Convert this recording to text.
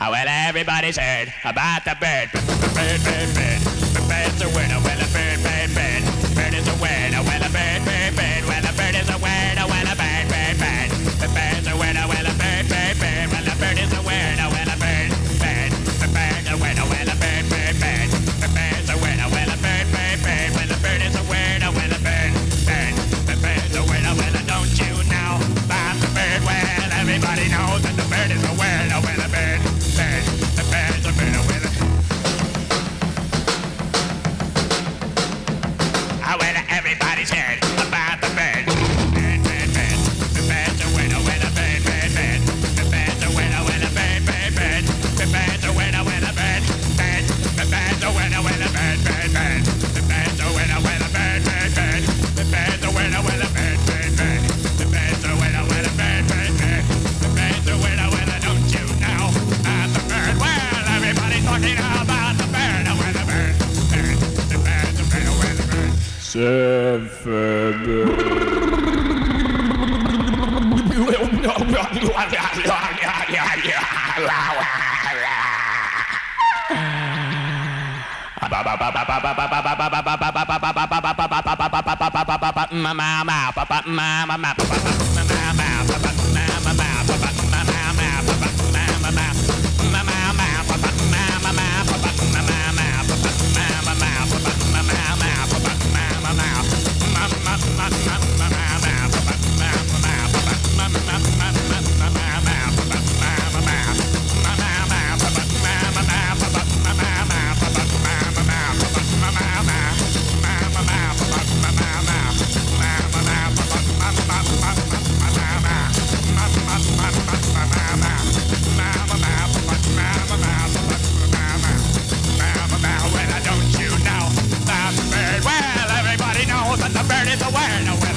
Well, everybody's heard about the bird. Bird, bird, bird. The bird's a winner. Well, a bird, bird, bird. Bird is a winner. Well, a bird, bird, bird. Well, a bird is a winner. Well, a bird, bird, bird. The bird's a winner. Well, a bird, bird, bird. Well, a bird is a winner. Well, a bird, bird. The bird's a winner. Well, a bird, bird, bird. The bird's a winner. Well, a bird, bird, bird. Well, a bird is a winner. Well, a bird, bird. The bird's a winner. Well, don't you know about the bird? Well, everybody knows that the bird is a winner. Well, a bird, bird. The bird's a winner. Well, well, everybody's heard about the bird. Bird, bird, bird. The bird's a winner. Well, a bird, bird, bird. The bird's a winner. Well, a bird, bird, bird. The bird's a winner. Well, a bird, bird. The bird's a winner. Well, a bird, bird, bird. The bird's a winner. Well, a bird, bird, bird. The bird's a winner. Well, a bird, bird, bird. The bird's a winner. Well, a bird, bird, bird. The bird's a winner. Well, don't you know about the bird? Well, everybody's talking about the bird. Well, the bird, bird. The bird's a winner. Well, the bird. Well, everybody knows that the bird is a winner.